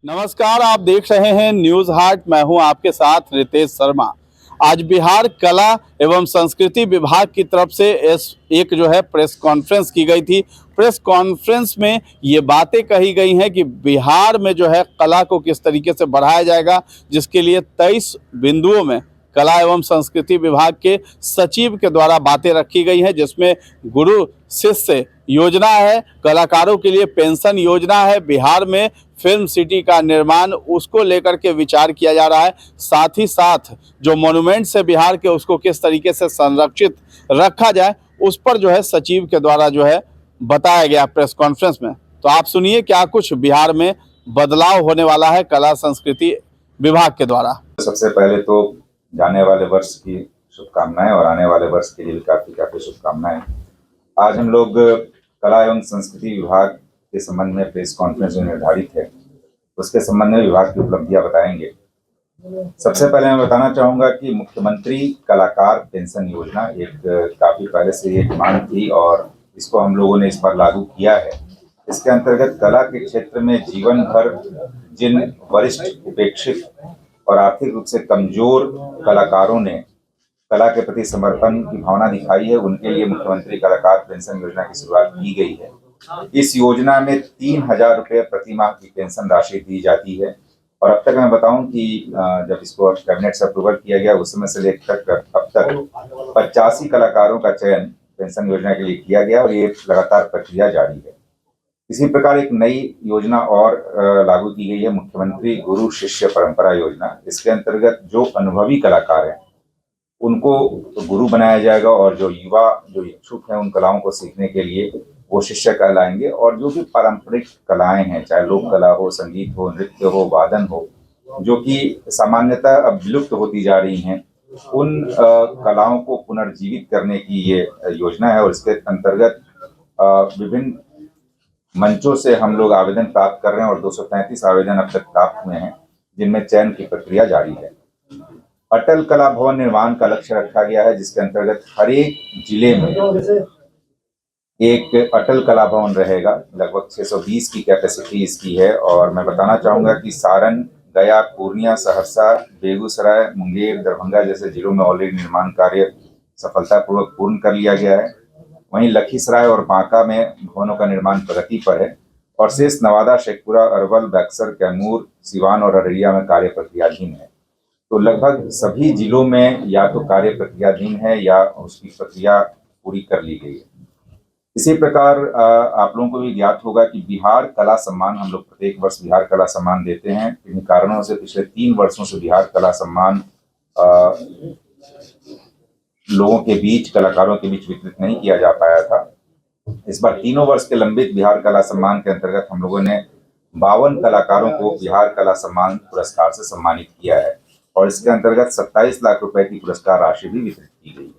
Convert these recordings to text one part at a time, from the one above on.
नमस्कार, आप देख रहे हैं न्यूज हाट। मैं हूं आपके साथ रितेश शर्मा। आज बिहार कला एवं संस्कृति विभाग की तरफ से एक जो है प्रेस कॉन्फ्रेंस की गई थी। प्रेस कॉन्फ्रेंस में ये बातें कही गई हैं कि बिहार में जो है कला को किस तरीके से बढ़ाया जाएगा, जिसके लिए 23 बिंदुओं में कला एवं संस्कृति विभाग के सचिव के द्वारा बातें रखी गई हैं, जिसमें गुरु शिष्य योजना है, कलाकारों के लिए पेंशन योजना है, बिहार में फिल्म सिटी का निर्माण उसको लेकर के विचार किया जा रहा है। साथ ही साथ जो मॉन्यूमेंट्स है बिहार के, उसको किस तरीके से संरक्षित रखा जाए, उस पर जो है सचिव के द्वारा जो है बताया गया प्रेस कॉन्फ्रेंस में। तो आप सुनिए क्या कुछ बिहार में बदलाव होने वाला है कला संस्कृति विभाग के द्वारा। सबसे पहले तो जाने वाले वर्ष की शुभकामनाएं और आने वाले वर्ष के लिए भी काफी शुभकामनाएं। आज हम लोग कला एवं संस्कृति विभाग के संबंध में प्रेस कॉन्फ्रेंस जो निर्धारित है उसके संबंध में विभाग की उपलब्धियां बताएंगे। सबसे पहले मैं बताना चाहूंगा कि मुख्यमंत्री कलाकार पेंशन योजना एक काफी पहले से ये डिमांड थी और इसको हम लोगों ने इस बार लागू किया है। इसके अंतर्गत कला के क्षेत्र में जीवन भर जिन वरिष्ठ, उपेक्षित और आर्थिक रूप से कमजोर कलाकारों ने कला के प्रति समर्पण की भावना दिखाई है, उनके लिए मुख्यमंत्री कलाकार पेंशन योजना की शुरुआत की गई है। इस योजना में 3,000 रुपये प्रति माह की पेंशन राशि दी जाती है और अब तक मैं बताऊं कि जब इसको कैबिनेट से अप्रूवल किया गया उस समय से लेकर अब तक 85 कलाकारों का चयन पेंशन योजना के लिए किया गया और ये लगातार प्रक्रिया जारी है। इसी प्रकार एक नई योजना और लागू की गई है, मुख्यमंत्री गुरु शिष्य परंपरा योजना। इसके अंतर्गत जो अनुभवी कलाकार हैं उनको गुरु बनाया जाएगा और जो युवा जो इच्छुक हैं उन कलाओं को सीखने के लिए वो शिष्य कहलाएंगे। और जो भी पारंपरिक कलाएं हैं, चाहे लोक कला हो, संगीत हो, नृत्य हो, वादन हो, जो कि सामान्यतः अब विलुप्त होती जा रही हैं, उन कलाओं को पुनर्जीवित करने की ये योजना है। और इसके अंतर्गत विभिन्न मंचों से हम लोग आवेदन प्राप्त कर रहे हैं और 233 आवेदन अब तक प्राप्त हुए हैं, जिनमें चयन की प्रक्रिया जारी है। अटल कला भवन निर्माण का लक्ष्य रखा गया है, जिसके अंतर्गत हर एक जिले में एक अटल कला भवन रहेगा। लगभग 620 की कैपेसिटी इसकी है और मैं बताना चाहूंगा कि सारण, गया, पूर्णिया, सहरसा, बेगूसराय, मुंगेर, दरभंगा जैसे जिलों में ऑलरेडी निर्माण कार्य सफलतापूर्वक पूर्ण कर लिया गया है। वहीं लखीसराय और बांका में भवनों का निर्माण प्रगति पर है और शेष नवादा, शेखपुरा, अरवल, बक्सर, कैमूर, सिवान और अररिया में कार्य प्रक्रियाधीन है। तो लगभग सभी जिलों में या तो कार्य प्रक्रियाधीन है या उसकी प्रक्रिया पूरी कर ली गई है। इसी प्रकार आप लोगों को भी ज्ञात होगा कि बिहार कला सम्मान हम लोग प्रत्येक वर्ष बिहार कला सम्मान देते हैं। इन कारणों से पिछले 3 वर्षों से बिहार कला सम्मान लोगों के बीच, कलाकारों के बीच वितरित नहीं किया जा पाया था। इस बार 3 वर्ष के लंबित बिहार कला सम्मान के अंतर्गत हम लोगों ने 52 कलाकारों को बिहार कला सम्मान पुरस्कार से सम्मानित किया है और इसके अंतर्गत 27 लाख रुपए की पुरस्कार राशि भी वितरित की गई है।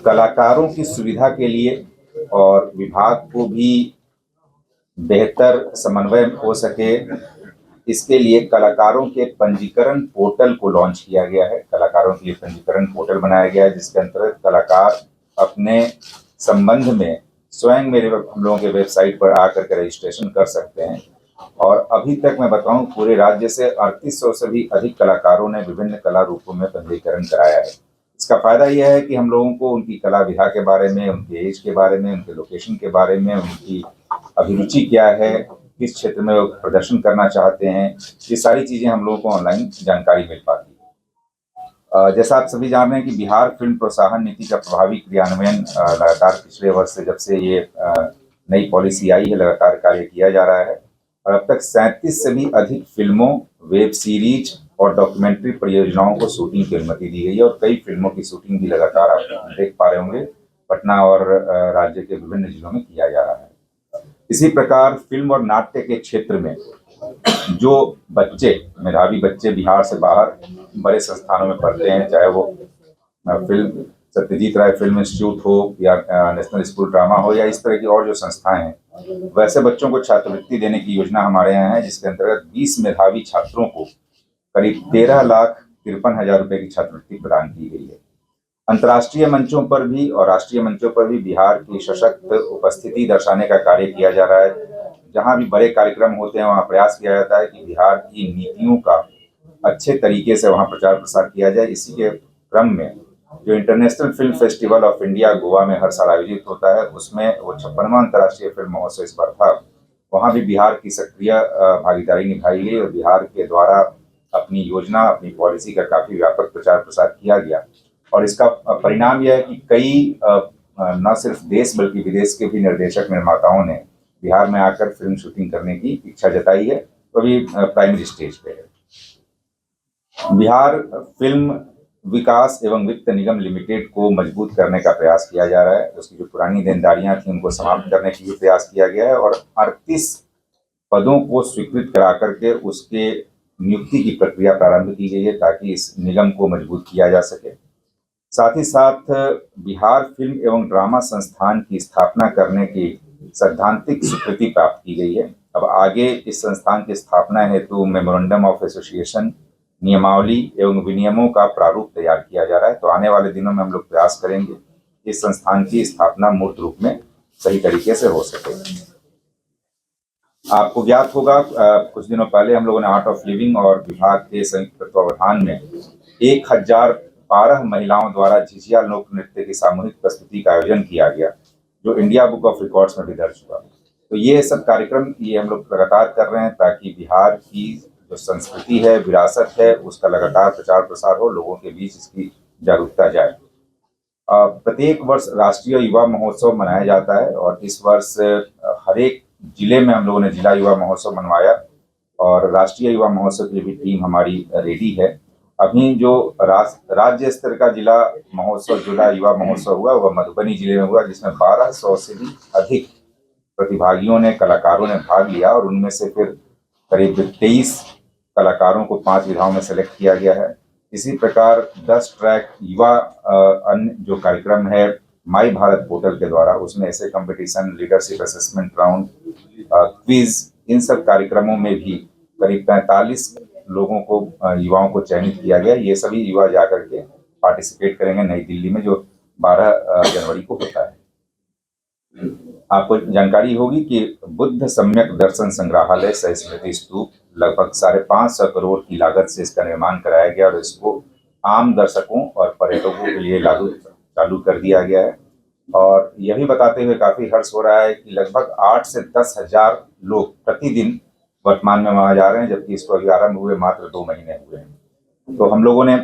कलाकारों की सुविधा के लिए और विभाग को भी बेहतर समन्वय हो सके, इसके लिए कलाकारों के पंजीकरण पोर्टल को लॉन्च किया गया है। कलाकारों के लिए पंजीकरण पोर्टल बनाया गया है, जिसके अंतर्गत कलाकार अपने संबंध में स्वयं हम लोगों के वेबसाइट पर आकर के रजिस्ट्रेशन कर सकते हैं। और अभी तक मैं बताऊं पूरे राज्य से 3800 से भी अधिक कलाकारों ने विभिन्न कला रूपों में पंजीकरण कराया है। इसका फायदा यह है कि हम लोगों को उनकी कला विधा के बारे में, उनके एज के बारे में, उनके लोकेशन के बारे में, उनकी अभिरुचि क्या है, किस क्षेत्र में वो प्रदर्शन करना चाहते हैं, ये सारी चीजें हम लोगों को ऑनलाइन जानकारी मिल पाती है। जैसा आप सभी जान रहे हैं कि बिहार फिल्म प्रोत्साहन नीति का प्रभावी क्रियान्वयन लगातार पिछले वर्ष से, जब से ये नई पॉलिसी आई है, लगातार कार्य किया जा रहा है और अब तक 37 से भी अधिक फिल्मों, वेब सीरीज और डॉक्यूमेंट्री परियोजनाओं को शूटिंग की अनुमति दी गई है और कई फिल्मों की शूटिंग भी लगातार आप देख पा रहे होंगे पटना और राज्य के विभिन्न जिलों में किया जा रहा है। इसी प्रकार फिल्म और नाट्य के क्षेत्र में जो बच्चे, मेधावी बच्चे बिहार से बाहर बड़े संस्थानों में पढ़ते हैं, चाहे वो फिल्म सत्यजीत राय फिल्म इंस्टीट्यूट हो या नेशनल स्कूल ड्रामा हो या इस तरह की और जो संस्थाएं हैं, वैसे बच्चों को छात्रवृत्ति देने की योजना हमारे यहाँ है, जिसके अंतर्गत 20 मेधावी छात्रों को करीब 13,53,000 रुपए की छात्रवृत्ति प्रदान की गई है। अंतर्राष्ट्रीय मंचों पर भी और राष्ट्रीय मंचों पर भी बिहार की सशक्त उपस्थिति दर्शाने का कार्य किया जा रहा है। जहां भी बड़े कार्यक्रम होते हैं वहां प्रयास किया जाता है कि बिहार की नीतियों का अच्छे तरीके से वहां प्रचार प्रसार किया जाए। इसी के क्रम में जो international film festival of India Goa में हर साल आयोजित होता है, उसमें वो 56वां अंतर्राष्ट्रीय फिल्म महोत्सव इस बार था। वहां भी बिहार की सक्रिय भागीदारी निभाई गई और बिहार के द्वारा अपनी योजना, अपनी पॉलिसी का काफी व्यापक प्रचार प्रसार किया गया। और इसका परिणाम यह है कि कई न सिर्फ देश बल्कि विदेश के भी निर्देशक निर्माताओं ने बिहार में आकर फिल्म शूटिंग करने की इच्छा जताई है, तो अभी प्राइमरी स्टेज पे है। बिहार फिल्म विकास एवं वित्त निगम लिमिटेड को मजबूत करने का प्रयास किया जा रहा है। उसकी जो पुरानी देनदारियां थी उनको समाप्त करने की भी प्रयास किया गया है और 38 पदों को स्वीकृत करा करके उसके नियुक्ति की प्रक्रिया प्रारंभ की गई है ताकि इस निगम को मजबूत किया जा सके। साथ ही साथ बिहार फिल्म एवं ड्रामा संस्थान की स्थापना करने की सैद्धांतिक स्वीकृति प्राप्त की गई है। अब आगे इस संस्थान की स्थापना हेतु मेमोरेंडम ऑफ एसोसिएशन, नियमावली एवं विनियमों का प्रारूप तैयार किया जा रहा है। तो आने वाले दिनों में हम लोग प्रयास करेंगे कि इस संस्थान की स्थापना मूर्त रूप में सही तरीके से हो सके। आपको ज्ञात होगा कुछ दिनों पहले हम लोगों ने आर्ट ऑफ लिविंग और विभाग के संयुक्त तत्वावधान में 1012 महिलाओं द्वारा झिझिया लोक नृत्य की सामूहिक प्रस्तुति का आयोजन किया गया, जो इंडिया बुक ऑफ रिकॉर्ड्स में भी दर्ज हुआ। तो ये सब कार्यक्रम ये हम लोग लगातार कर रहे हैं ताकि बिहार की जो संस्कृति है, विरासत है, उसका लगातार प्रचार प्रसार हो, लोगों के बीच इसकी जागरूकता जाए। प्रत्येक वर्ष राष्ट्रीय युवा महोत्सव मनाया जाता है और इस वर्ष हर एक जिले में हम लोगों ने जिला युवा महोत्सव मनवाया और राष्ट्रीय युवा महोत्सव के लिए भी टीम हमारी रेडी है। अभी जो राज्य स्तर का जिला महोत्सव, जिला युवा महोत्सव हुआ वह मधुबनी जिले में हुआ, जिसमें 1200 से भी अधिक प्रतिभागियों ने, कलाकारों ने भाग लिया और उनमें से फिर करीब 23 कलाकारों को 5 विधाओं में सेलेक्ट किया गया है। इसी प्रकार 10 ट्रैक युवा अन्य जो कार्यक्रम है माई भारत पोर्टल के द्वारा, उसमें ऐसे competition, leadership assessment round, quiz, इन सब कार्यक्रमों में भी करीब 45 लोगों को, युवाओं को चयनित किया गया। ये सभी युवा जाकर के पार्टिसिपेट करेंगे नई दिल्ली में, जो 12 जनवरी को होता है। आपको जानकारी होगी कि बुद्ध सम्यक दर्शन संग्रहालय सह स्मृति स्तूप लगभग 550 करोड़ की लागत से इसका निर्माण कराया गया और इसको आम दर्शकों और पर्यटकों के लिए चालू कर दिया गया है। और यह भी बताते हुए काफी हर्ष हो रहा है कि लगभग 8 से 10 हजार लोग प्रतिदिन वर्तमान में वहां जा रहे हैं, जबकि इसको अभी आरंभ हुए मात्र 2 महीने हुए हैं। तो हम लोगों ने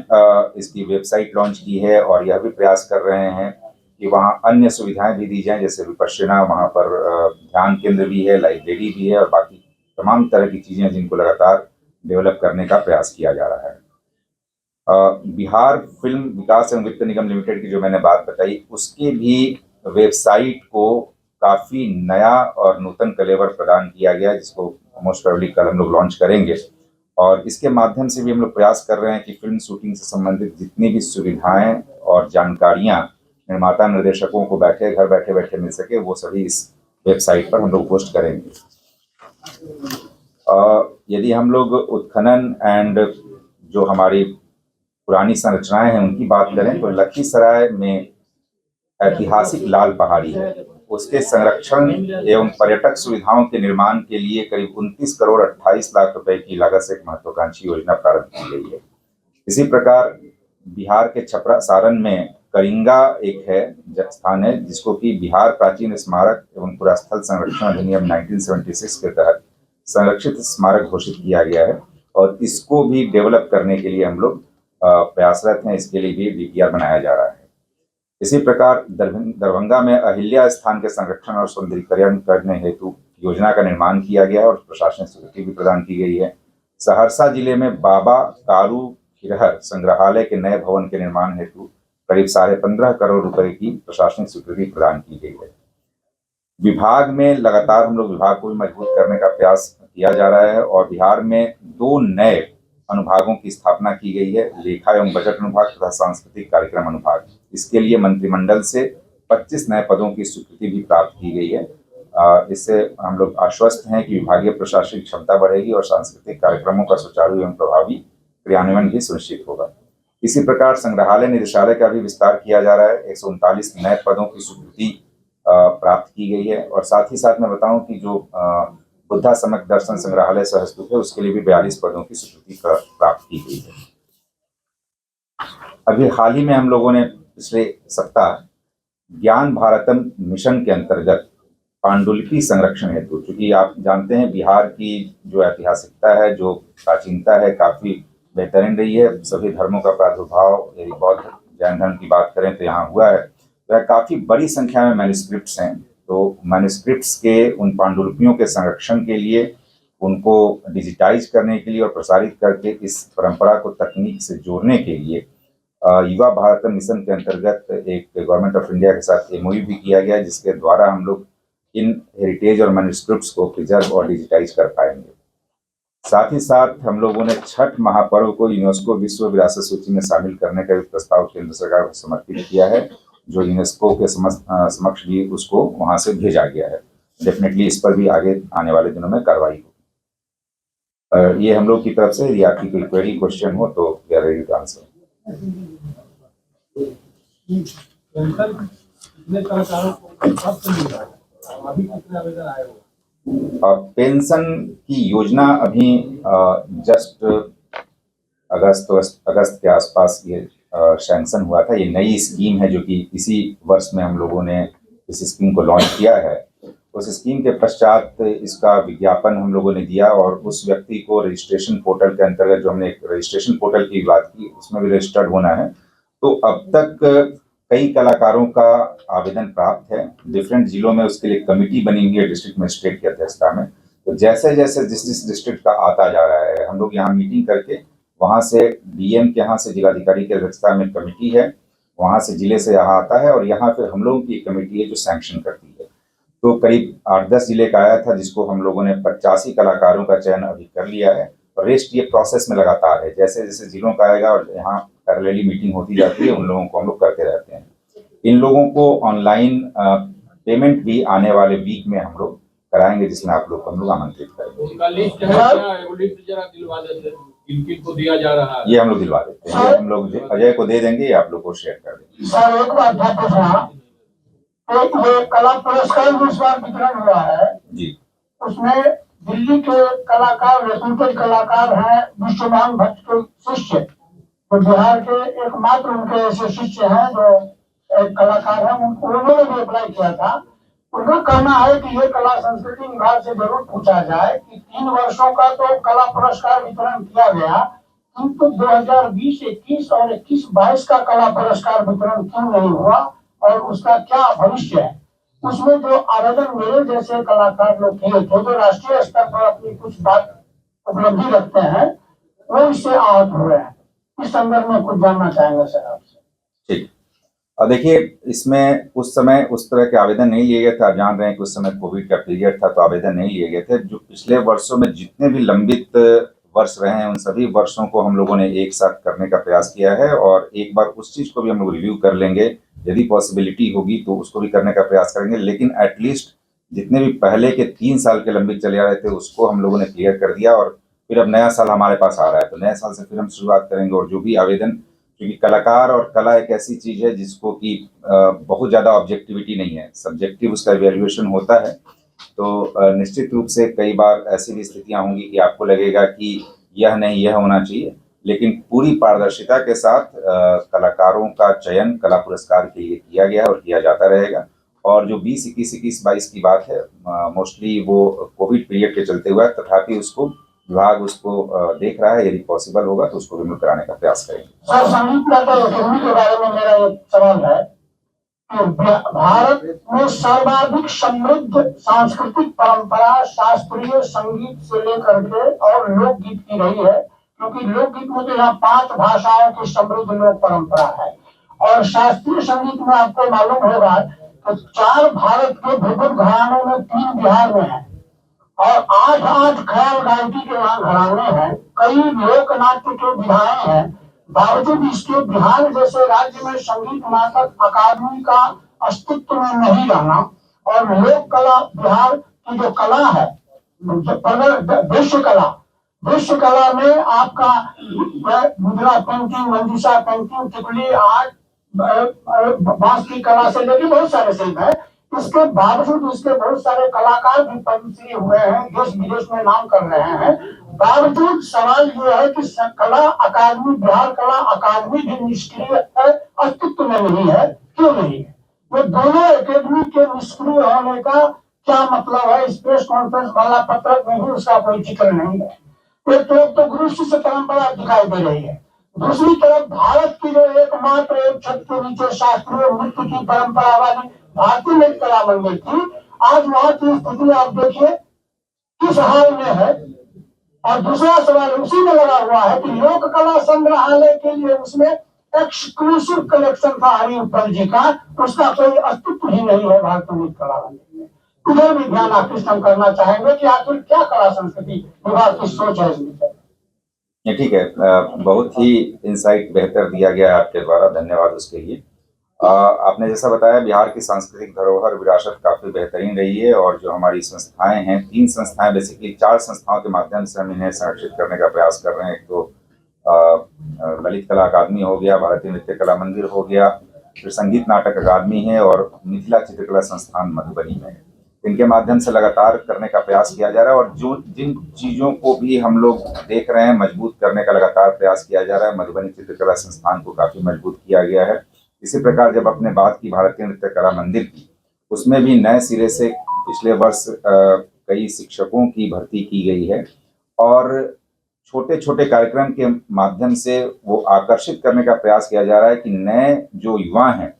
इसकी वेबसाइट लॉन्च की है और यह भी प्रयास कर रहे हैं कि वहाँ अन्य सुविधाएं भी दी जाएं, जैसे विपश्यना, वहाँ पर ध्यान केंद्र भी है, लाइब्रेरी भी है और बाकी तमाम तरह की चीजें जिनको लगातार डेवलप करने का प्रयास किया जा रहा है। बिहार फिल्म विकास एवं वित्त निगम लिमिटेड की जो मैंने बात बताई, उसकी भी वेबसाइट को काफी नया और नूतन कलेवर प्रदान किया गया है, जिसको मोस्ट प्रोबेबली कल हम लोग लॉन्च करेंगे। और इसके माध्यम से भी हम लोग प्रयास कर रहे हैं कि फिल्म शूटिंग से संबंधित जितनी भी सुविधाएं और जानकारियां निर्माता निर्देशकों को घर बैठे बैठे मिल सके, वो सभी इस वेबसाइट पर हम लोग पोस्ट करेंगे। यदि हम लोग उत्खनन एंड जो हमारी पुरानी संरचनाएं हैं उनकी बात करें तो लखीसराय में ऐतिहासिक लाल पहाड़ी है, उसके संरक्षण एवं पर्यटक सुविधाओं के निर्माण के लिए करीब 29 करोड़ 28 लाख रुपए की लागत से एक महत्वाकांक्षी योजना प्रारंभ की गई है। इसी प्रकार बिहार के छपरा सारण में करिंगा एक है स्थान है, जिसको कि बिहार प्राचीन स्मारक एवं पुरास्थल संरक्षण अधिनियम 1976 के तहत संरक्षित स्मारक घोषित किया गया है और इसको भी डेवलप करने के लिए हम लोग प्रयासरत हैं। इसके लिए भी डीपीआर बनाया जा रहा है। इसी प्रकार दरभंगा में अहिल्या स्थान के संरक्षण और सौंदर्यीकरण करने हेतु योजना का निर्माण किया गया है और प्रशासनिक स्वीकृति भी प्रदान की गई है। सहरसा जिले में बाबा कारू खिरहर संग्रहालय के नए भवन के निर्माण हेतु करीब 15.5 करोड़ रुपए की प्रशासनिक स्वीकृति प्रदान की गई है। विभाग में लगातार हम लोग विभाग को भी मजबूत करने का प्रयास किया जा रहा है और बिहार में 2 नए अनुभागों की स्थापना की गई है, लेखा एवं बजट अनुभाग तथा सांस्कृतिक कार्यक्रम अनुभाग। इसके लिए मंत्रिमंडल से 25 नए पदों की स्वीकृति भी प्राप्त की गई है। इससे हम लोग आश्वस्त हैं कि विभागीय प्रशासनिक क्षमता बढ़ेगी और सांस्कृतिक कार्यक्रमों का सुचारू एवं प्रभावी क्रियान्वयन भी सुनिश्चित होगा। इसी प्रकार संग्रहालय निदेशालय का भी विस्तार किया जा रहा है, 139 नए पदों की स्वीकृति प्राप्त की गई है। और साथ ही साथ मैं बताऊं कि जो बुद्धा समक दर्शन संग्रहालय सहस्तूप है, उसके लिए भी 42 पदों की स्वीकृति प्राप्त की गई है। अभी हाल ही में हम लोगों ने पिछले सप्ताह ज्ञान भारतम मिशन के अंतर्गत पांडुलिपि संरक्षण हेतु, चूंकि आप जानते हैं बिहार की जो ऐतिहासिकता है, जो प्राचीनता है, काफी बेहतरीन रही है। सभी धर्मों का प्रादुर्भाव, यदि बौद्ध जैन धर्म की बात करें तो यहाँ हुआ है। तो काफी बड़ी संख्या में मैन्युस्क्रिप्ट्स हैं। तो मैन्युस्क्रिप्ट्स के उन पांडुलिपियों के संरक्षण के लिए, उनको डिजिटाइज करने के लिए और प्रसारित करके इस परंपरा को तकनीक से जोड़ने के लिए युवा भारत मिशन के अंतर्गत एक गवर्नमेंट ऑफ इंडिया के साथ एमओयू भी किया गया, जिसके द्वारा हम लोग इन हेरिटेज और मैन्युस्क्रिप्ट्स को प्रिजर्व और डिजिटाइज कर पाएंगे। साथ ही साथ हम लोगों ने छठ महापर्व को यूनेस्को विश्व विरासत सूची में शामिल करने का भी प्रस्ताव केंद्र सरकार को समर्पित किया है, जो यूनेस्को के समक्ष भी उसको वहां से भेजा गया है। डेफिनेटली इस पर भी आगे आने वाले दिनों में कार्रवाई होगी। ये हम लोग की तरफ से, यदि आपकी कोई क्वेरी क्वेश्चन हो तो we are ready to answer. Pension की योजना अभी जस्ट अगस्त के आसपास ये सैंक्शन हुआ था। ये नई स्कीम है जो कि इसी वर्ष में हम लोगों ने इस स्कीम को लॉन्च किया है। उस स्कीम के पश्चात इसका विज्ञापन हम लोगों ने दिया और उस व्यक्ति को रजिस्ट्रेशन पोर्टल के अंतर्गत, जो हमने एक रजिस्ट्रेशन पोर्टल की बात की, उसमें भी रजिस्टर्ड होना है। तो अब तक कई कलाकारों का आवेदन प्राप्त है। डिफरेंट जिलों में उसके लिए कमेटी बनी हुई है डिस्ट्रिक्ट मजिस्ट्रेट की अध्यक्षता में। तो जैसे जैसे जिस डिस्ट्रिक्ट का आता जा रहा है, हम लोग यहाँ मीटिंग करके वहाँ से डीएम के यहाँ से जिलाधिकारी की अध्यक्षता में कमेटी है, वहाँ से जिले से यहाँ आता है और यहाँ फिर हम लोगों की कमेटी है जो सैंक्शन करती है। तो करीब 8-10 जिले का आया था, जिसको हम लोगों ने 85 कलाकारों का चयन अभी कर लिया है और रेस्ट ये प्रोसेस में लगातार है। जैसे जैसे जिलों का आएगा और यहाँ पैरेलली मीटिंग होती जाती है, उन लोगों को हम लोग करते रहते हैं। इन लोगों को ऑनलाइन पेमेंट भी आने वाले वीक में हम लोग कराएंगे, जिसमें आप लोग को हम लोग आमंत्रित करेंगे। को दिया जा रहा है, ये हम लोग दिलवा देते हैं, ये हम लोग अजय को दे देंगे, आप लोग को शेयर कर देंगे। सर एक बात पूछना, ये कला पुरस्कार इस बार वितरण हुआ है जी, उसमें दिल्ली के कलाकार, रेपुटेड कलाकार हैं विश्वमान भट्ट के शिष्य, तो बिहार के एकमात्र उनके ऐसे शिष्य हैं जो एक कलाकार हैं, उन्होंने भी अप्लाई किया था। उनका कहना है कि ये कला संस्कृति विभाग से जरूर पूछा जाए कि 3 वर्षों का तो कला पुरस्कार वितरण किया गया, किंतु 2020-21 और 21-22 का कला पुरस्कार वितरण क्यों नहीं हुआ और उसका क्या भविष्य है। उसमें जो आवेदन मेरे जैसे कलाकार लोग किए थे, जो राष्ट्रीय स्तर पर अपनी कुछ बात उपलब्धि रखते हैं, वो इससे आहत हुए हैं। इस संदर्भ में कुछ जानना चाहेंगे सर आपसे। ठीक। और देखिए, इसमें उस समय उस तरह के आवेदन नहीं लिए गए थे। आप जान रहे हैं कि उस समय कोविड का पीरियड था, तो आवेदन नहीं लिए गए थे। जो पिछले वर्षों में जितने भी लंबित वर्ष रहे हैं, उन सभी वर्षों को हम लोगों ने एक साथ करने का प्रयास किया है और एक बार उस चीज को भी हम लोग रिव्यू कर लेंगे। यदि पॉसिबिलिटी होगी तो उसको भी करने का प्रयास करेंगे, लेकिन एटलीस्ट जितने भी पहले के 3 साल के लंबित चले आ रहे थे उसको हम लोगों ने क्लियर कर दिया और फिर अब नया साल हमारे पास आ रहा है, तो नए साल से फिर हम शुरुआत करेंगे। और जो भी आवेदन, क्योंकि कलाकार और कला एक ऐसी चीज है जिसको कि बहुत ज्यादा ऑब्जेक्टिविटी नहीं है, सब्जेक्टिव उसका इवैल्यूएशन होता है। तो निश्चित रूप से कई बार ऐसी भी स्थितियां होंगी कि आपको लगेगा कि यह नहीं, यह होना चाहिए, लेकिन पूरी पारदर्शिता के साथ कलाकारों का चयन कला पुरस्कार के लिए किया गया और किया जाता रहेगा। और जो 20, 21, 22 की बात है, मोस्टली वो कोविड पीरियड के चलते हुआ, तथापि उसको विभाग उसको देख रहा है, यदि पॉसिबल होगा तो उसको भी कराने का प्रयास करेंगे। सर संगीत अकादमी के बारे में मेरा एक सवाल है कि भारत में सर्वाधिक समृद्ध सांस्कृतिक परंपरा शास्त्रीय संगीत से लेकर के और लोकगीत की रही है, क्योंकि लोकगीत में तो यहाँ 5 भाषाओं की समृद्ध लोक परंपरा है और शास्त्रीय संगीत में आपको मालूम होगा तो 4 भारत के भूगोल घरानों में 3 बिहार में है और 8 ख्याल गायकी के यहाँ घराने हैं, कई लोक नाट्य के विधाएं हैं। बावजूद इसके बिहार जैसे राज्य में संगीत नाटक अकादमी का अस्तित्व में नहीं रहना और लोक कला, बिहार की जो कला है, दृश्य कला में आपका मुद्रा पेंटिंग, मंजूषा पेंटिंग, टिकुली आर्ट, बांस की कला से लेकर बहुत सारे शिल्प है। इसके बावजूद इसके बहुत सारे कलाकार भी पद्मश्री हुए हैं, देश विदेश में नाम कर रहे हैं। बावजूद सवाल ये है कि कला अकादमी, बिहार कला अकादमी भी निष्क्रिय है, अस्तित्व में नहीं है। क्यों नहीं है? ये दोनों एकेडमी के निष्क्रिय होने का क्या मतलब है? इस प्रेस कॉन्फ्रेंस वाला पत्रक में भी उसका कोई जिक्र नहीं है। एक तो गुरु शिष्य परंपरा दिखाई दे रही है, दूसरी तरफ भारत की जो एकमात्र एक छत के नीचे शास्त्रीय नृत्य की परंपरा वाली भारतीय नृत्य कला मंदिर थी, आज वहां की स्थिति आप देखिए किस हाल में है। और दूसरा सवाल उसी में लगा हुआ है कि लोक कला संग्रहालय के लिए उसमें एक्सक्लूसिव कलेक्शन था हरिउप्पल जी का, उसका कोई अस्तित्व ही नहीं है भारतीय नृत्य कला मंदिर में। इधर भी ध्यान आकृष्ट हम करना चाहेंगे कि आखिर क्या कला संस्कृति विभाग की सोच है इसमें। ये ठीक है, बहुत ही इंसाइट बेहतर दिया गया है आपके द्वारा, धन्यवाद उसके लिए। आपने जैसा बताया बिहार की सांस्कृतिक धरोहर विरासत काफ़ी बेहतरीन रही है, और जो हमारी संस्थाएं हैं, 3 संस्थाएं, बेसिकली 4 संस्थाओं के माध्यम से हम इन्हें संरक्षित करने का प्रयास कर रहे हैं। एक तो ललित कला अकादमी हो गया, भारतीय नृत्य कला मंदिर हो गया, फिर संगीत नाटक अकादमी है, और मिथिला चित्रकला संस्थान मधुबनी में है। इनके माध्यम से लगातार करने का प्रयास किया जा रहा है, और जो जिन चीज़ों को भी हम लोग देख रहे हैं मजबूत करने का लगातार प्रयास किया जा रहा है। मधुबनी चित्रकला संस्थान को काफ़ी मजबूत किया गया है। इसी प्रकार जब आपने बात की भारतीय नृत्य कला मंदिर की, उसमें भी नए सिरे से पिछले वर्ष कई शिक्षकों की भर्ती की गई है, और छोटे छोटे कार्यक्रम के माध्यम से वो आकर्षित करने का प्रयास किया जा रहा है कि नए जो युवा हैं,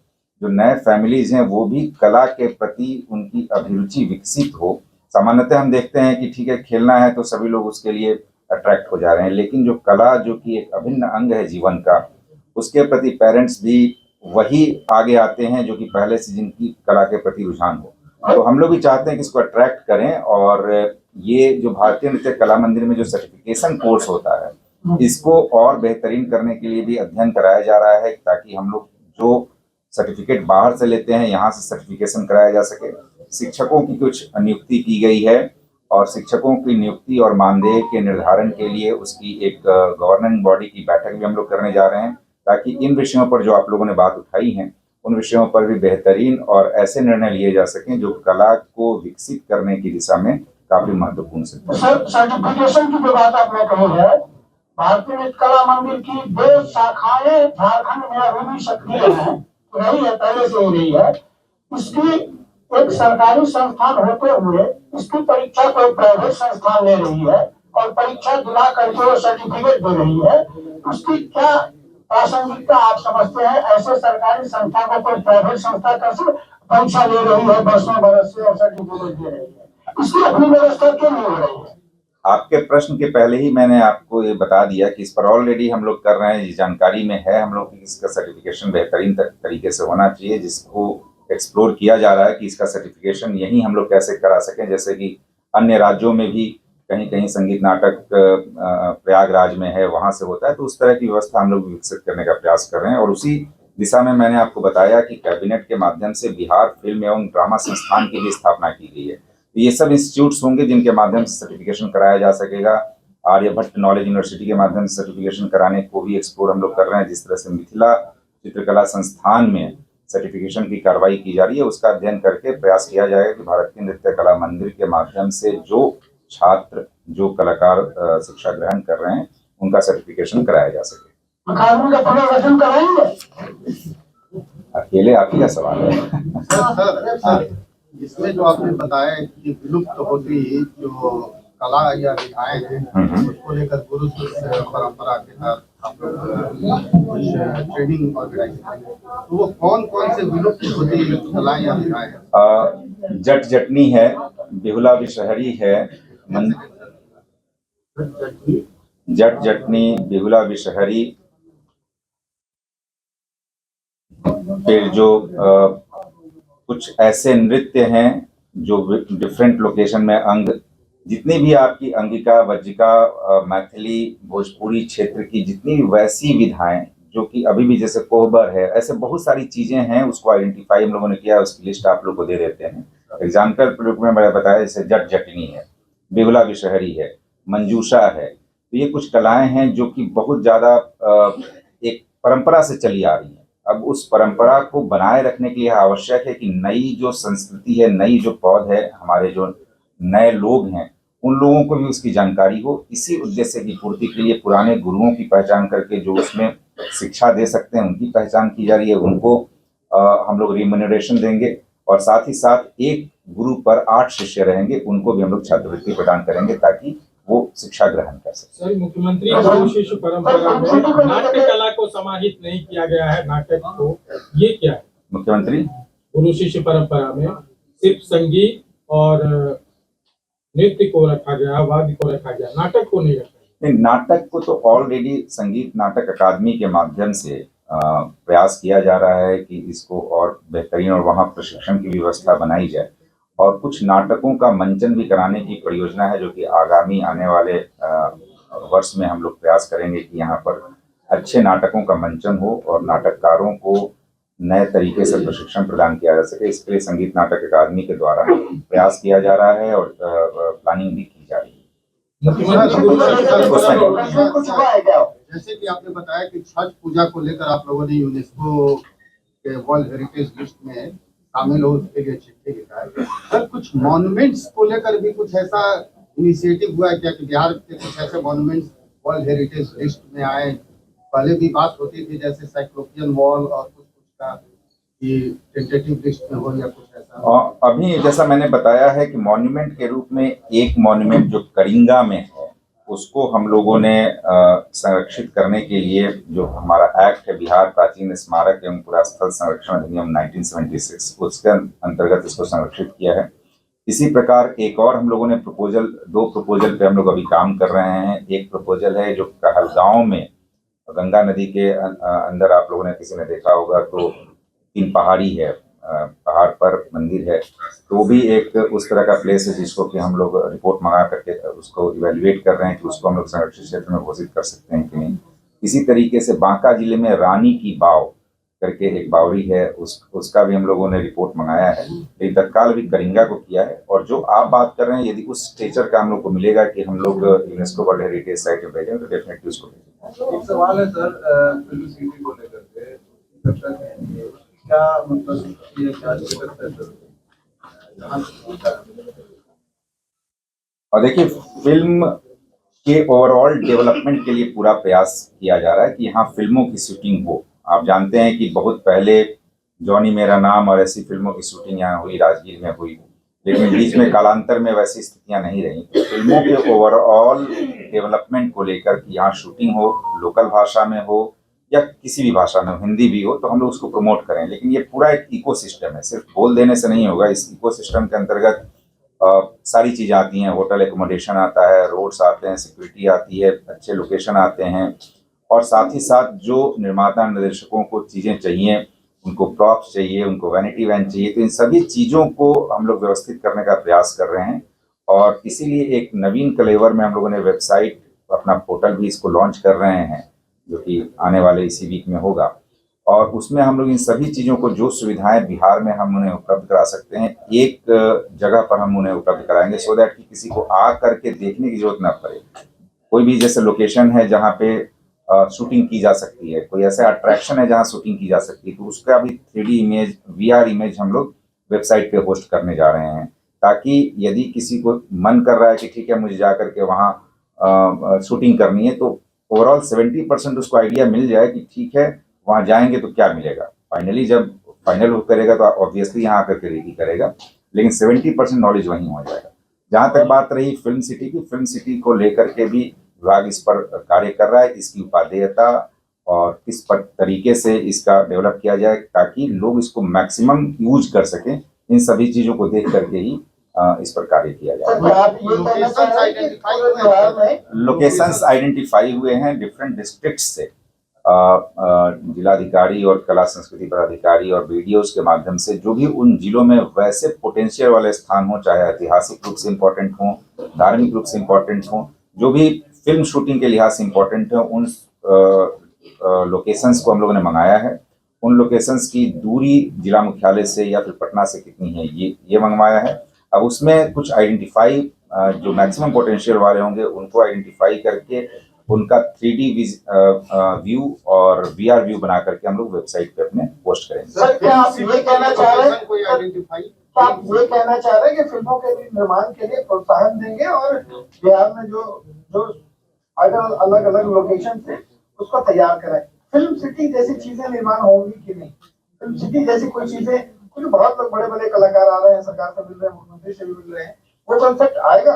जो नए फैमिलीज हैं, वो भी कला के प्रति उनकी अभिरुचि विकसित हो। सामान्यतः हम देखते हैं कि ठीक है, खेलना है तो सभी लोग उसके लिए अट्रैक्ट हो जा रहे हैं, लेकिन जो कला जो कि एक अभिन्न अंग है जीवन का, उसके प्रति पेरेंट्स भी वही आगे आते हैं जो कि पहले से जिनकी कला के प्रति रुझान हो। तो हम लोग भी चाहते हैं कि इसको अट्रैक्ट करें, और ये जो भारतीय नृत्य कला मंदिर में जो सर्टिफिकेशन कोर्स होता है, इसको और बेहतरीन करने के लिए भी अध्ययन कराया जा रहा है, ताकि हम लोग जो सर्टिफिकेट बाहर से लेते हैं यहाँ से सर्टिफिकेशन कराया जा सके। शिक्षकों की कुछ नियुक्ति की गई है, और शिक्षकों की नियुक्ति और मानदेय के निर्धारण के लिए उसकी एक गवर्निंग बॉडी की बैठक भी हम लोग करने जा रहे हैं, ताकि इन विषयों पर जो आप लोगों ने बात उठाई है, उन विषयों पर भी बेहतरीन और ऐसे निर्णय लिए जा सकें जो कला को विकसित करने की दिशा में काफी महत्वपूर्ण सिद्ध है। सर, सर्टिफिकेशन की जो बात आपने कही है, भारतीय नृत्य कला मंदिर की 2 शाखाएं झारखंड में अभी भी सक्रिय हैं, रही है, पहले से ही रही है। इसकी एक सरकारी संस्थान होते हुए इसकी परीक्षा कोई प्राइवेट संस्थान ले रही है, और परीक्षा दिला करके वो सर्टिफिकेट दे रही है। उसकी क्या प्रासंगिकता आप समझते हैं? ऐसे सरकारी संस्था को कोई प्राइवेट संस्था कैसे परीक्षा ले रही है वर्षों बरस से और सर्टिफिकेट दे रही है? इसकी अपनी व्यवस्था क्यों नहीं हो रही है? आपके प्रश्न के पहले ही मैंने आपको ये बता दिया कि इस पर ऑलरेडी हम लोग कर रहे हैं, ये जानकारी में है हम लोग की इसका सर्टिफिकेशन बेहतरीन तरीके से होना चाहिए, जिसको एक्सप्लोर किया जा रहा है कि इसका सर्टिफिकेशन यही हम लोग कैसे करा सकें। जैसे कि अन्य राज्यों में भी कहीं कहीं संगीत नाटक प्रयागराज में है, वहाँ से होता है, तो उस तरह की व्यवस्था हम लोग विकसित करने का प्रयास कर रहे हैं। और उसी दिशा में मैंने आपको बताया कि कैबिनेट के माध्यम से बिहार फिल्म एवं ड्रामा संस्थान की भी स्थापना की गई है। तो ये सब इंस्टीट्यूट्स होंगे जिनके माध्यम से सर्टिफिकेशन कराया जा सकेगा। आर्यभट्ट नॉलेज यूनिवर्सिटी के माध्यम से सर्टिफिकेशन कराने को भी एक्सप्लोर हम लोग कर रहे हैं। जिस तरह से मिथिला चित्रकला संस्थान में सर्टिफिकेशन की कार्रवाई की जा रही है, उसका अध्ययन करके प्रयास किया जाएगा कि भारतीय नृत्य कला मंदिर के माध्यम से जो छात्र, जो कलाकार शिक्षा ग्रहण कर रहे हैं, उनका सर्टिफिकेशन कराया जा सके। अकादमी का पुनर्गठन कराएंगे? अकेले आप ही का सवाल है। इसमें जो आपने बताया कि विलुप्त होती जो कला या विधाएं हैं, उसको लेकर गुरु शिष्य परंपरा के तहत आप लोग कुछ ट्रेनिंग ऑर्गेनाइज करें, तो वो कौन कौन से विलुप्त होती कला या विधाएं हैं? जट जटनी है, बिहुला विषहरी है, जट जटनी, बिहुला विषहरी, फिर जो कुछ ऐसे नृत्य हैं जो डिफरेंट लोकेशन में अंग, जितनी भी आपकी अंगिका, वज्जिका, मैथिली, भोजपुरी क्षेत्र की जितनी भी वैसी विधाएं जो कि अभी भी, जैसे कोहबर है, ऐसे बहुत सारी चीजें हैं, उसको आइडेंटिफाई हम लोगों ने किया, उसकी लिस्ट आप लोग को दे देते हैं। एग्जाम्पल के रूप में मैंने बताया, जैसे जट जटनी है, बिहुला विषहरी है, मंजूषा है। तो ये कुछ कलाएं हैं जो कि बहुत ज़्यादा एक परंपरा से चली आ रही हैं। अब उस परंपरा को बनाए रखने के लिए आवश्यक है कि नई जो संस्कृति है, नई जो पौध है, हमारे जो नए लोग हैं, उन लोगों को भी उसकी जानकारी हो। इसी उद्देश्य की पूर्ति के लिए पुराने गुरुओं की पहचान करके जो उसमें शिक्षा दे सकते हैं उनकी पहचान की जा रही है। उनको हम लोग रिम्यूनरेशन देंगे और साथ ही साथ एक गुरु पर 8 शिष्य रहेंगे, उनको भी हम लोग छात्रवृत्ति प्रदान करेंगे ताकि वो शिक्षा ग्रहण कर सके। सर, मुख्यमंत्री गुरु शिष्य परंपरा में नाट्य कला को समाहित नहीं किया गया है, नाटक को, ये क्या है? मुख्यमंत्री गुरु शिष्य परंपरा में सिर्फ संगीत और नृत्य को रखा गया, वाद्य को रखा गया, नाटक को नहीं रखा गया। नाटक को तो ऑलरेडी संगीत नाटक अकादमी के माध्यम से प्रयास किया जा रहा है कि इसको और बेहतरीन और वहाँ प्रशिक्षण की व्यवस्था बनाई जाए और कुछ नाटकों का मंचन भी कराने की परियोजना है जो कि आगामी आने वाले वर्ष में हम लोग प्रयास करेंगे कि यहाँ पर अच्छे नाटकों का मंचन हो और नाटककारों को नए तरीके से प्रशिक्षण प्रदान किया जा सके। इसके लिए संगीत नाटक अकादमी के द्वारा प्रयास किया जा रहा है और प्लानिंग भी की जा रही है। जैसे कि आपने बताया कि छठ पूजा को लेकर आप लोगों ने यूनेस्को के वर्ल्ड हेरिटेज लिस्ट में शामिल हो, उसके लिए चिट्ठी लिखा है। सर, कुछ मॉन्यूमेंट्स को लेकर भी कुछ ऐसा इनिशिएटिव हुआ है क्या कि बिहार के कुछ ऐसे मॉन्यूमेंट्स वर्ल्ड हेरिटेज लिस्ट में आए? पहले भी बात होती थी जैसे साइक्लोपियन वॉल और कुछ का कि टेंटेटिव लिस्ट में हो या कुछ ऐसा। अभी जैसा मैंने बताया है कि मॉन्यूमेंट के रूप में एक मॉन्यूमेंट जो करिंगा में है उसको हम लोगों ने संरक्षित करने के लिए जो हमारा एक्ट है बिहार प्राचीन स्मारक एवं पुरास्थल संरक्षण अधिनियम 1976 उसके अंतर्गत इसको संरक्षित किया है। इसी प्रकार एक और हम लोगों ने दो प्रपोजल पे हम लोग अभी काम कर रहे हैं। एक प्रपोजल है जो कहलगांव में गंगा नदी के अंदर आप लोगों ने किसी ने देखा होगा तो 3 पहाड़ी है, पहाड़ पर मंदिर है, तो भी एक उस तरह का प्लेस है जिसको कि हम लोग रिपोर्ट मंगा करके उसको इवेल्युएट कर रहे हैं कि उसको हम लोग संरक्षित क्षेत्र में घोषित कर सकते हैं कि नहीं। इसी तरीके से बांका जिले में रानी की बाव करके एक बावड़ी है, उसका भी हम लोगों ने रिपोर्ट मंगाया है। लेकिन तत्काल भी करिंगा को किया है और जो आप बात कर रहे हैं यदि उस स्टेचर का हम लोग को मिलेगा कि हम लोग यूनेस्को वर्ल्ड हेरिटेज साइट में भेजें तो डेफिनेटली उसको भेजेंगे। एक सवाल है सर, फिल्म सिटी को लेकर के क्या मतलब ये क्या दिक्कत है सर? और देखिए फिल्म के ओवरऑल डेवलपमेंट के लिए पूरा प्रयास किया जा रहा है कि यहाँ फिल्मों की शूटिंग हो। आप जानते हैं कि बहुत पहले जॉनी मेरा नाम और ऐसी फिल्मों की शूटिंग यहाँ हुई, राजगीर में हुई, लेकिन बीच में कालांतर में वैसी स्थितियां नहीं रही। तो फिल्मों के ओवरऑल डेवलपमेंट को लेकर कि यहाँ शूटिंग हो, लोकल भाषा में हो या किसी भी भाषा में, हिंदी भी हो, तो हम लोग उसको प्रमोट करें। लेकिन ये पूरा एक इकोसिस्टम है, सिर्फ बोल देने से नहीं होगा। इस इकोसिस्टम के अंतर्गत सारी चीज़ें आती हैं, होटल एकोमोडेशन आता है, रोड्स आते हैं, सिक्योरिटी आती है, अच्छे लोकेशन आते हैं और साथ ही साथ जो निर्माता निर्देशकों को चीज़ें चाहिए, उनको प्रॉप्स चाहिए, उनको वैनिटी वैन चाहिए, तो इन सभी चीज़ों को हम लोग व्यवस्थित करने का प्रयास कर रहे हैं। और इसीलिए एक नवीन कलेवर में हम लोगों ने वेबसाइट, अपना पोर्टल भी इसको लॉन्च कर रहे हैं जो कि आने वाले इसी वीक में होगा। और उसमें हम लोग इन सभी चीज़ों को जो सुविधाएं बिहार में हम उन्हें उपलब्ध करा सकते हैं एक जगह पर हम उन्हें उपलब्ध कराएंगे, सो दैट कि किसी को आ करके देखने की जरूरत ना पड़े। कोई भी जैसे लोकेशन है जहाँ पे शूटिंग की जा सकती है, कोई ऐसा अट्रैक्शन है जहाँ शूटिंग की जा सकती है, तो उसका भी 3D इमेज, VR इमेज हम लोग वेबसाइट पे होस्ट करने जा रहे हैं, ताकि यदि किसी को मन कर रहा है कि ठीक है मुझे जा करके वहाँ शूटिंग करनी है, तो ओवरऑल 70% उसको आइडिया मिल जाए कि ठीक है वहाँ जाएंगे तो क्या मिलेगा। फाइनली जब फाइनल करेगा तो ऑब्वियसली यहाँ आकर के रेडी करेगा, लेकिन 70% नॉलेज वहीं हो जाएगा। जहाँ तक बात रही फिल्म सिटी की, फिल्म सिटी को लेकर के भी विभाग इस पर कार्य कर रहा है। इसकी उपादेयता और किस तरीके से इसका डेवलप किया जाए ताकि लोग इसको मैक्सिमम यूज कर सकें, इन सभी चीज़ों को देख करके ही इस पर कार्य किया जाए। लोकेशंस आइडेंटिफाई हुए हैं डिफरेंट डिस्ट्रिक्ट से, जिलाधिकारी और कला संस्कृति पदाधिकारी और वीडियोज के माध्यम से, जो भी उन जिलों में वैसे पोटेंशियल वाले स्थान हो, चाहे ऐतिहासिक रूप से इम्पोर्टेंट हों, धार्मिक रूप से इम्पोर्टेंट हों, जो भी फिल्म शूटिंग के लिहाज से इम्पोर्टेंट है, उन लोकेशंस को हम लोगों ने मंगाया है। उन लोकेशंस की दूरी जिला मुख्यालय से या फिर पटना से कितनी है ये मंगवाया है। अब उसमें कुछ आइडेंटिफाई जो मैक्सिमम पोटेंशियल वाले होंगे उनको आइडेंटिफाई करके उनका 3D व्यू और VR व्यू बना करके हम लोग वेबसाइट पे अपने पोस्ट करेंगे। सर क्या आप ये कहना चाह रहे हैं कोई आइडेंटिफाई तो आप ये कहना चाह रहे हैं कि फिल्मों के लिए निर्माण के लिए प्रोत्साहन देंगे और बिहार में जो जो अलग अलग लोकेशन से उसको तैयार कराएं। फिल्म सिटी जैसी चीजें निर्माण होंगी कि नहीं? फिल्म सिटी जैसी कोई चीजें, कुछ बहुत लोग बड़े बड़े कलाकार आ रहे हैं, सरकार से मिल रहे हैं, मुख्यमंत्री से भी मिल रहे हैं, वो कॉन्सेप्ट आएगा?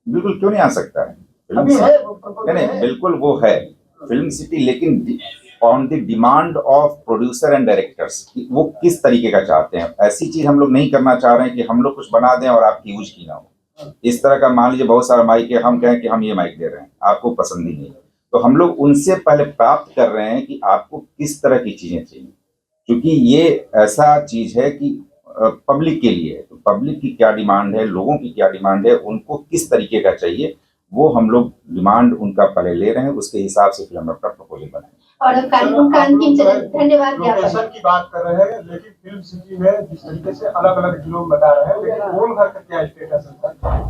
बिल्कुल, क्यों नहीं आ सकता है। अभी है वो नहीं नहीं, बिल्कुल वो है फिल्म सिटी, लेकिन on the demand of producer and directors, वो किस तरीके का चाहते हैं। ऐसी चीज हम लोग नहीं करना चाह रहे हैं कि हम लोग कुछ बना दें और आपकी यूज की ना हो। इस तरह का मान लीजिए बहुत सारा माइक है, हम कहें कि हम ये माइक दे रहे हैं, आपको पसंद ही नहीं, तो हम लोग उनसे पहले प्राप्त कर रहे हैं कि आपको किस तरह की चीजें चाहिए, क्योंकि ये ऐसा चीज है कि पब्लिक के लिए है। तो पब्लिक की क्या डिमांड है, लोगों की क्या डिमांड है, उनको किस तरीके का चाहिए, वो हम लोग डिमांड उनका पहले ले रहे हैं, उसके हिसाब से फिर हम अपना प्रपोजल बनाएंगे। और हम कार्यक्रम का अंतिम चरण धन्यवाद ज्ञापन। लोकेशन की बात कर रहे हैं, लेकिन फिल्म सिटी में जिस तरीके से अलग अलग लोग बता रहे हैं, लेकिन गोलघर का क्या स्टेटस है?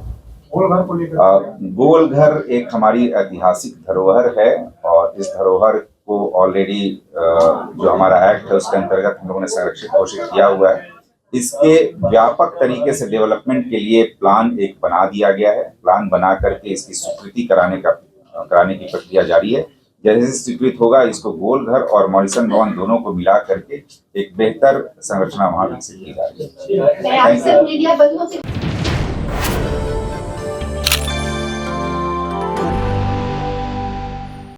गोलघर को लेकर गोलघर एक हमारी ऐतिहासिक धरोहर है और इस धरोहर को ऑलरेडी जो हमारा एक्ट है उसके अंतर्गत हम लोगों ने संरक्षित घोषित किया हुआ है। इसके व्यापक तरीके से डेवलपमेंट के लिए प्लान एक बना दिया गया है। प्लान बना करके इसकी स्वीकृति कराने की प्रक्रिया जारी है। जैसे स्वीकृत होगा, इसको गोलघर और मॉरिसन भवन दोनों को मिला करके एक बेहतर संरचना वहां विकसित की जा रही है। मैं आपसे मीडिया बंधुओं से